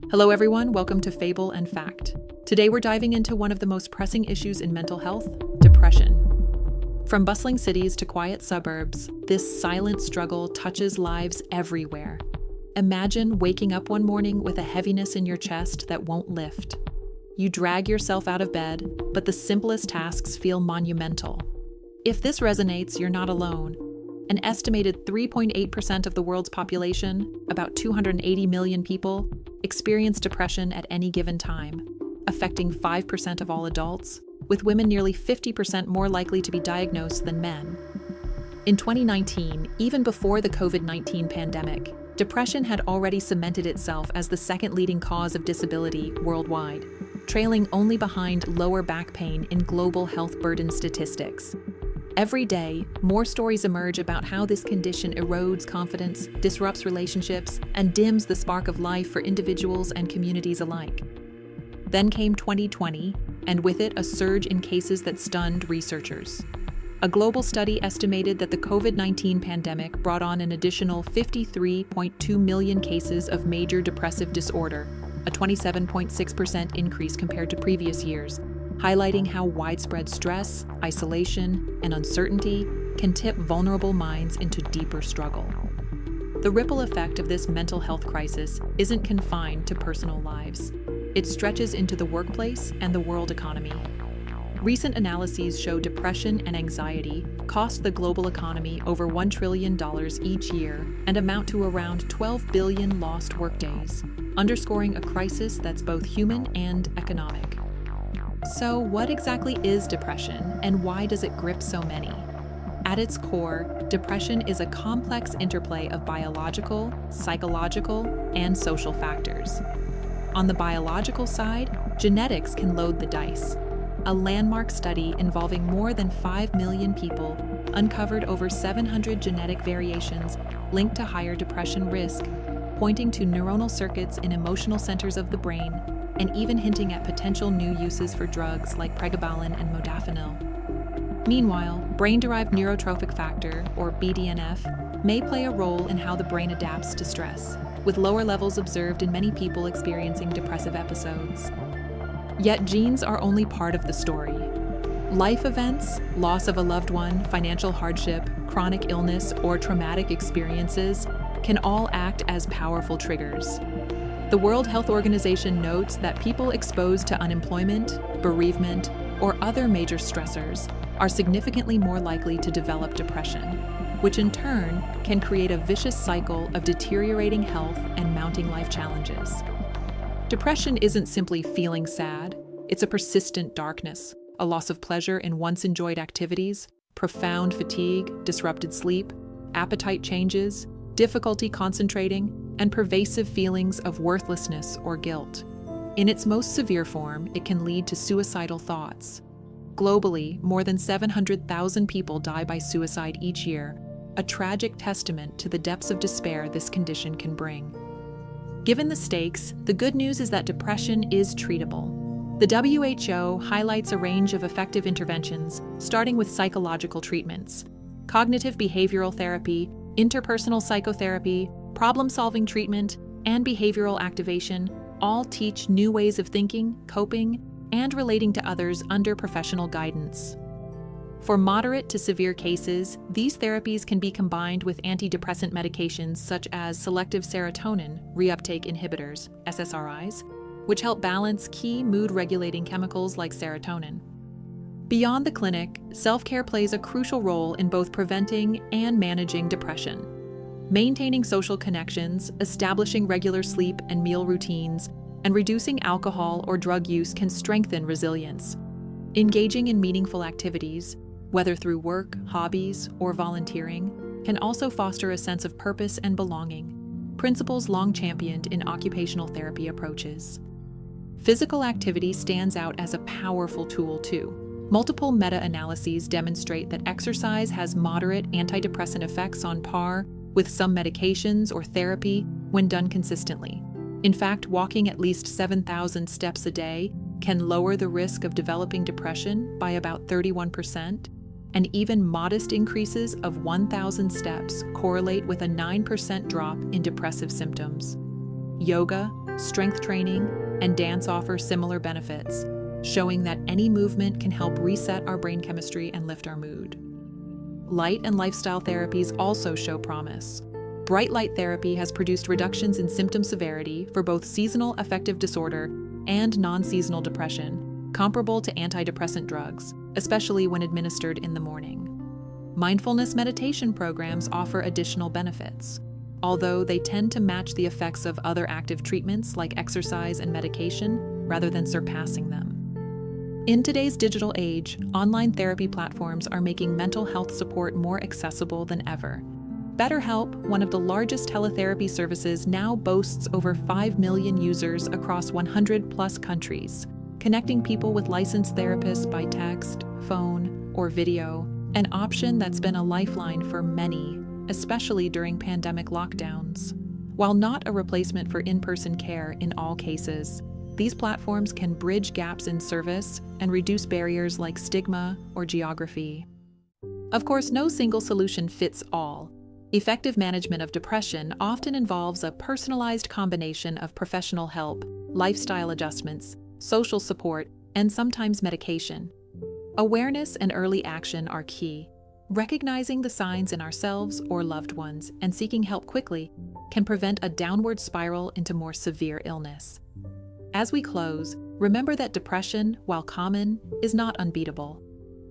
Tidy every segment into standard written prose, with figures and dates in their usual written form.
Hello everyone, welcome to Fable and Fact. Today we're diving into one of the most pressing issues in mental health, depression. From bustling cities to quiet suburbs, this silent struggle touches lives everywhere. Imagine waking up one morning with a heaviness in your chest that won't lift. You drag yourself out of bed, but the simplest tasks feel monumental. If this resonates, you're not alone. An estimated 3.8% of the world's population, about 280 million people, experience depression at any given time, affecting 5% of all adults, with women nearly 50% more likely to be diagnosed than men. In 2019, even before the COVID-19 pandemic, depression had already cemented itself as the second leading cause of disability worldwide, trailing only behind lower back pain in global health burden statistics. Every day, more stories emerge about how this condition erodes confidence, disrupts relationships, and dims the spark of life for individuals and communities alike. Then came 2020, and with it a surge in cases that stunned researchers. A global study estimated that the COVID-19 pandemic brought on an additional 53.2 million cases of major depressive disorder, a 27.6% increase compared to previous years, highlighting how widespread stress, isolation, and uncertainty can tip vulnerable minds into deeper struggle. The ripple effect of this mental health crisis isn't confined to personal lives. It stretches into the workplace and the world economy. Recent analyses show depression and anxiety cost the global economy over $1 trillion each year and amount to around 12 billion lost workdays, underscoring a crisis that's both human and economic. So, what exactly is depression, and why does it grip so many? At its core, depression is a complex interplay of biological, psychological, and social factors. On the biological side, genetics can load the dice. A landmark study involving more than 5 million people uncovered over 700 genetic variations linked to higher depression risk, pointing to neuronal circuits in emotional centers of the brain, and even hinting at potential new uses for drugs like pregabalin and modafinil. Meanwhile, brain-derived neurotrophic factor, or BDNF, may play a role in how the brain adapts to stress, with lower levels observed in many people experiencing depressive episodes. Yet genes are only part of the story. Life events, loss of a loved one, financial hardship, chronic illness, or traumatic experiences can all act as powerful triggers. The World Health Organization notes that people exposed to unemployment, bereavement, or other major stressors are significantly more likely to develop depression, which in turn can create a vicious cycle of deteriorating health and mounting life challenges. Depression isn't simply feeling sad, it's a persistent darkness, a loss of pleasure in once enjoyed activities, profound fatigue, disrupted sleep, appetite changes, difficulty concentrating, and pervasive feelings of worthlessness or guilt. In its most severe form, it can lead to suicidal thoughts. Globally, more than 700,000 people die by suicide each year, a tragic testament to the depths of despair this condition can bring. Given the stakes, the good news is that depression is treatable. The WHO highlights a range of effective interventions, starting with psychological treatments. Cognitive behavioral therapy, interpersonal psychotherapy, problem-solving treatment, and behavioral activation all teach new ways of thinking, coping, and relating to others under professional guidance. For moderate to severe cases, these therapies can be combined with antidepressant medications such as selective serotonin reuptake inhibitors, SSRIs, which help balance key mood-regulating chemicals like serotonin. Beyond the clinic, self-care plays a crucial role in both preventing and managing depression. Maintaining social connections, establishing regular sleep and meal routines, and reducing alcohol or drug use can strengthen resilience. Engaging in meaningful activities, whether through work, hobbies, or volunteering, can also foster a sense of purpose and belonging, principles long championed in occupational therapy approaches. Physical activity stands out as a powerful tool too. Multiple meta-analyses demonstrate that exercise has moderate antidepressant effects on par with some medications or therapy when done consistently. In fact, walking at least 7,000 steps a day can lower the risk of developing depression by about 31%, and even modest increases of 1,000 steps correlate with a 9% drop in depressive symptoms. Yoga, strength training, and dance offer similar benefits, showing that any movement can help reset our brain chemistry and lift our mood. Light and lifestyle therapies also show promise. Bright light therapy has produced reductions in symptom severity for both seasonal affective disorder and non-seasonal depression, comparable to antidepressant drugs, especially when administered in the morning. Mindfulness meditation programs offer additional benefits, although they tend to match the effects of other active treatments like exercise and medication rather than surpassing them. In today's digital age, online therapy platforms are making mental health support more accessible than ever. BetterHelp, one of the largest teletherapy services, now boasts over 5 million users across 100-plus countries, connecting people with licensed therapists by text, phone, or video, an option that's been a lifeline for many, especially during pandemic lockdowns. While not a replacement for in-person care in all cases, these platforms can bridge gaps in service and reduce barriers like stigma or geography. Of course, no single solution fits all. Effective management of depression often involves a personalized combination of professional help, lifestyle adjustments, social support, and sometimes medication. Awareness and early action are key. Recognizing the signs in ourselves or loved ones and seeking help quickly can prevent a downward spiral into more severe illness. As we close, remember that depression, while common, is not unbeatable.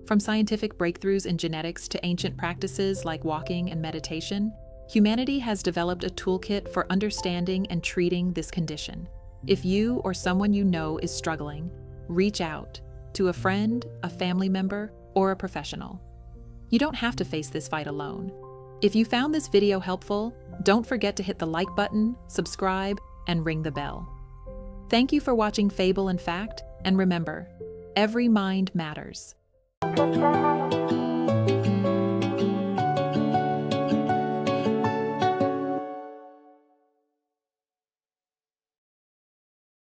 From scientific breakthroughs in genetics to ancient practices like walking and meditation, humanity has developed a toolkit for understanding and treating this condition. If you or someone you know is struggling, reach out to a friend, a family member, or a professional. You don't have to face this fight alone. If you found this video helpful, don't forget to hit the like button, subscribe, and ring the bell. Thank you for watching Fable and Fact, and remember, every mind matters.